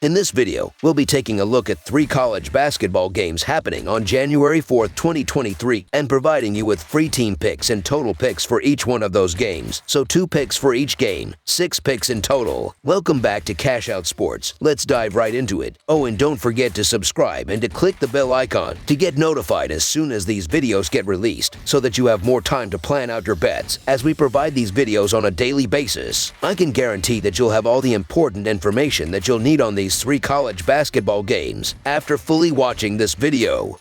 In this video, we'll be taking a look at 3 college basketball games happening on January 4th, 2023, and providing you with free team picks and total picks for each one of those games. So 2 picks for each game, 6 picks in total. Welcome back to Cash Out Sports. Let's dive right into it. Oh, and don't forget to subscribe and to click the bell icon to get notified as soon as these videos get released, so that you have more time to plan out your bets as we provide these videos on a daily basis. I can guarantee that you'll have all the important information that you'll need on these 3 college basketball games after fully watching this video.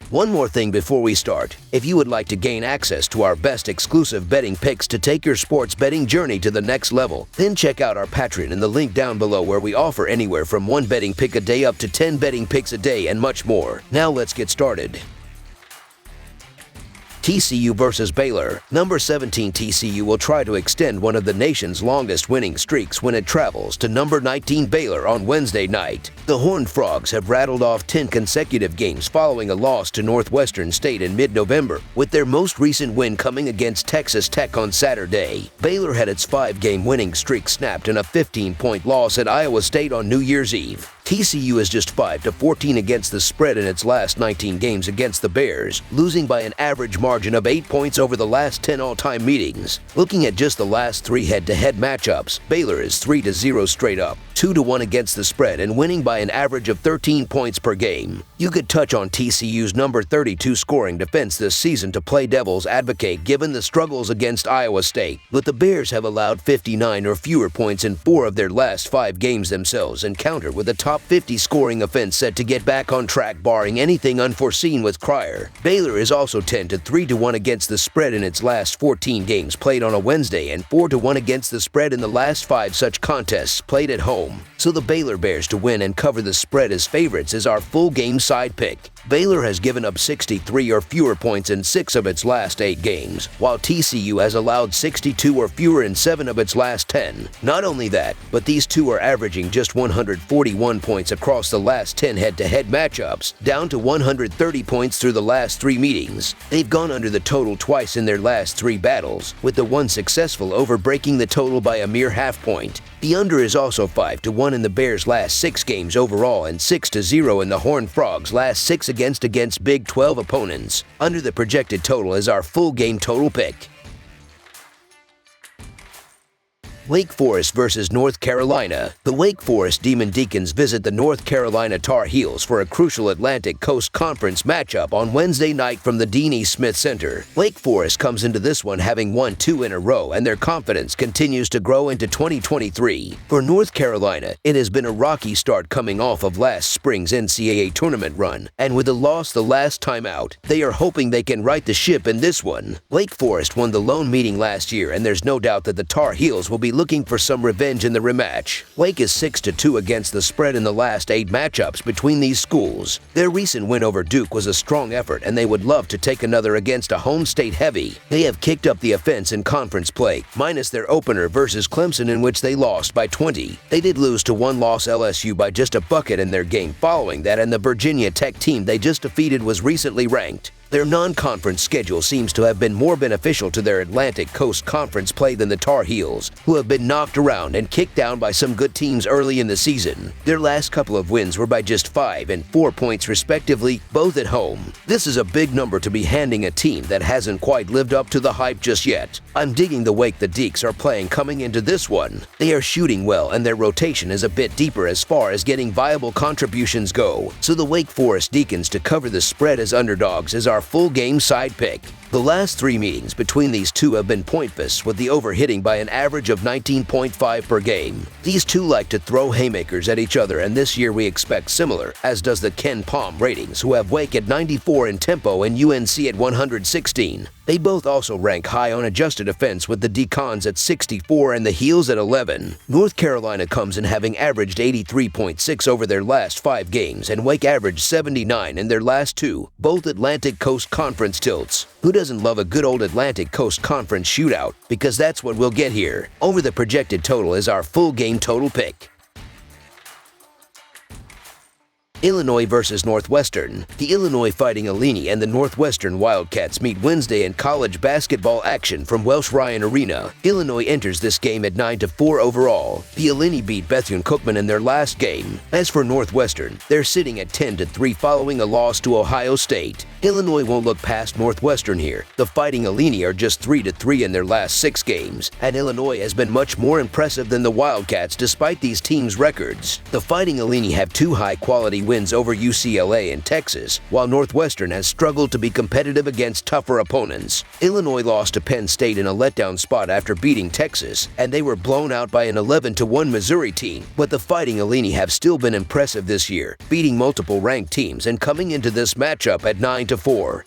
One more thing before we start. If you would like to gain access to our best exclusive betting picks to take your sports betting journey to the next level, then check out our Patreon in the link down below, where we offer anywhere from 1 betting pick a day up to 10 betting picks a day and much more. Now let's get started. TCU versus Baylor. Number 17 TCU will try to extend one of the nation's longest winning streaks when it travels to number 19 Baylor on Wednesday night. The Horned Frogs have rattled off 10 consecutive games following a loss to Northwestern State in mid-November, with their most recent win coming against Texas Tech on Saturday. Baylor had its 5-game winning streak snapped in a 15-point loss at Iowa State on New Year's Eve. TCU is just 5-14 against the spread in its last 19 games against the Bears, losing by an average margin of 8 points over the last 10 all-time meetings. Looking at just the last 3 head-to-head matchups, Baylor is 3-0 straight up, 2-1 against the spread, and winning by an average of 13 points per game. You could touch on TCU's number 32 scoring defense this season to play devil's advocate given the struggles against Iowa State, but the Bears have allowed 59 or fewer points in 4 of their last 5 games themselves, and counter with a top 50 scoring offense set to get back on track barring anything unforeseen with Cryer. Baylor is also 10-3-1 against the spread in its last 14 games played on a Wednesday, and 4-1 against the spread in the last 5 such contests played at home. So the Baylor Bears to win and cover the spread as favorites is our full game side pick. Baylor has given up 63 or fewer points in 6 of its last 8 games, while TCU has allowed 62 or fewer in 7 of its last 10. Not only that, but these two are averaging just 141 points across the last 10 head-to-head matchups, down to 130 points through the last 3 meetings. They've gone under the total twice in their last 3 battles, with the one successful over breaking the total by a mere half point. The under is also 5-1 in the Bears' last 6 games overall and 6-0 in the Horned Frogs' last 6 against Big 12 opponents. Under the projected total is our full game total pick. Wake Forest versus North Carolina. The Wake Forest Demon Deacons visit the North Carolina Tar Heels for a crucial Atlantic Coast Conference matchup on Wednesday night from the Dean E. Smith Center. Wake Forest comes into this one having won 2 in a row, and their confidence continues to grow into 2023. For North Carolina, it has been a rocky start coming off of last spring's NCAA tournament run, and with a loss the last time out, they are hoping they can right the ship in this one. Wake Forest won the lone meeting last year, and there's no doubt that the Tar Heels will be looking for some revenge in the rematch. Wake is 6-2 against the spread in the last 8 matchups between these schools. Their recent win over Duke was a strong effort, and they would love to take another against a home state heavy. They have kicked up the offense in conference play, minus their opener versus Clemson, in which they lost by 20. They did lose to one-loss LSU by just a bucket in their game following that, and the Virginia Tech team they just defeated was recently ranked. Their non-conference schedule seems to have been more beneficial to their Atlantic Coast Conference play than the Tar Heels, who have been knocked around and kicked down by some good teams early in the season. Their last couple of wins were by just 5 and 4 points respectively, both at home. This is a big number to be handing a team that hasn't quite lived up to the hype just yet. I'm digging the Wake the Deeks are playing coming into this one. They are shooting well, and their rotation is a bit deeper as far as getting viable contributions go. So the Wake Forest Deacons to cover the spread as underdogs is our full game side pick. The last 3 meetings between these two have been pointless, with the over hitting by an average of 19.5 per game. These two like to throw haymakers at each other, and this year we expect similar, as does the Ken Palm ratings, who have Wake at 94 in tempo and UNC at 116. They both also rank high on adjusted offense, with the Decons at 64 and the Heels at 11. North Carolina comes in having averaged 83.6 over their last 5 games, and Wake averaged 79 in their last 2, both Atlantic Coast Conference tilts. Who doesn't love a good old Atlantic Coast Conference shootout? Because that's what we'll get here. Over the projected total is our full game total pick. Illinois versus Northwestern. The Illinois Fighting Illini and the Northwestern Wildcats meet Wednesday in college basketball action from Welsh Ryan Arena. Illinois enters this game at 9-4 overall. The Illini beat Bethune-Cookman in their last game. As for Northwestern, they're sitting at 10-3 following a loss to Ohio State. Illinois won't look past Northwestern here. The Fighting Illini are just 3-3 in their last 6 games, and Illinois has been much more impressive than the Wildcats despite these teams' records. The Fighting Illini have 2 high-quality wins over UCLA and Texas, while Northwestern has struggled to be competitive against tougher opponents. Illinois lost to Penn State in a letdown spot after beating Texas, and they were blown out by an 11-1 Missouri team. But the Fighting Illini have still been impressive this year, beating multiple ranked teams and coming into this matchup at 9-4.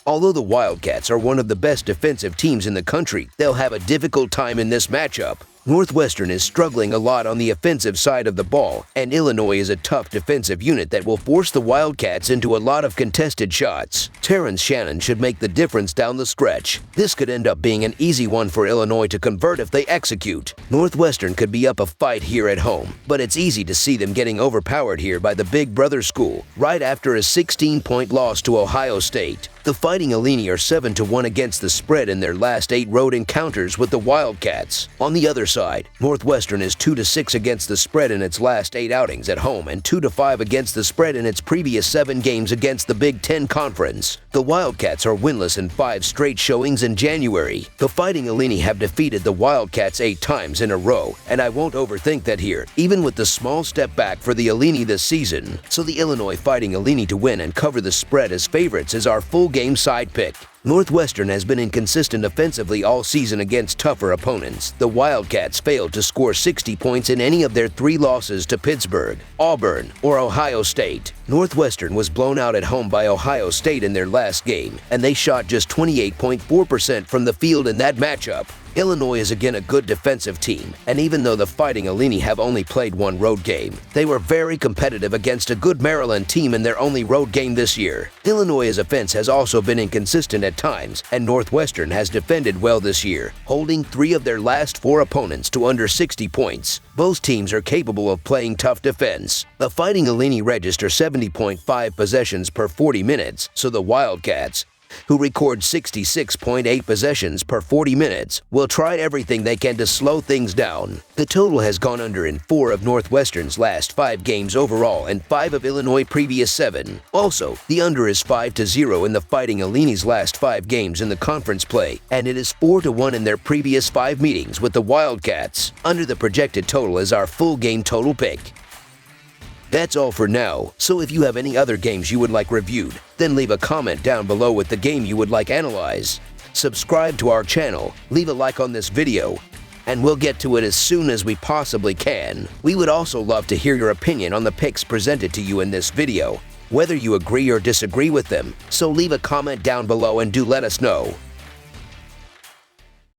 Although the Wildcats are one of the best defensive teams in the country, they'll have a difficult time in this matchup. Northwestern is struggling a lot on the offensive side of the ball, and Illinois is a tough defensive unit that will force the Wildcats into a lot of contested shots. Terrence Shannon should make the difference down the stretch. This could end up being an easy one for Illinois to convert if they execute. Northwestern could be up a fight here at home, but it's easy to see them getting overpowered here by the Big Brother school, right after a 16-point loss to Ohio State. The Fighting Illini are 7-1 against the spread in their last 8 road encounters with the Wildcats. On the other side, Northwestern is 2-6 against the spread in its last 8 outings at home and 2-5 against the spread in its previous 7 games against the Big Ten Conference. The Wildcats are winless in 5 straight showings in January. The Fighting Illini have defeated the Wildcats 8 times in a row, and I won't overthink that here, even with the small step back for the Illini this season. So the Illinois Fighting Illini to win and cover the spread as favorites is our full game side pick. Northwestern has been inconsistent offensively all season against tougher opponents. The Wildcats failed to score 60 points in any of their 3 losses to Pittsburgh, Auburn, or Ohio State. Northwestern was blown out at home by Ohio State in their last game, and they shot just 28.4% from the field in that matchup. Illinois is again a good defensive team, and even though the Fighting Illini have only played 1 road game, they were very competitive against a good Maryland team in their only road game this year. Illinois' offense has also been inconsistent at times, and Northwestern has defended well this year, holding 3 of their last 4 opponents to under 60 points. Both teams are capable of playing tough defense. The Fighting Illini register 70.5 possessions per 40 minutes, so the Wildcats, who record 66.8 possessions per 40 minutes, will try everything they can to slow things down. The total has gone under in 4 of Northwestern's last 5 games overall and 5 of Illinois' previous 7. Also, the under is 5-0 in the Fighting Illini's last 5 games in the conference play, and it is 4-1 in their previous 5 meetings with the Wildcats. Under the projected total is our full game total pick. That's all for now, so if you have any other games you would like reviewed, then leave a comment down below with the game you would like analyzed. Subscribe to our channel, leave a like on this video, and we'll get to it as soon as we possibly can. We would also love to hear your opinion on the picks presented to you in this video, whether you agree or disagree with them, so leave a comment down below and do let us know.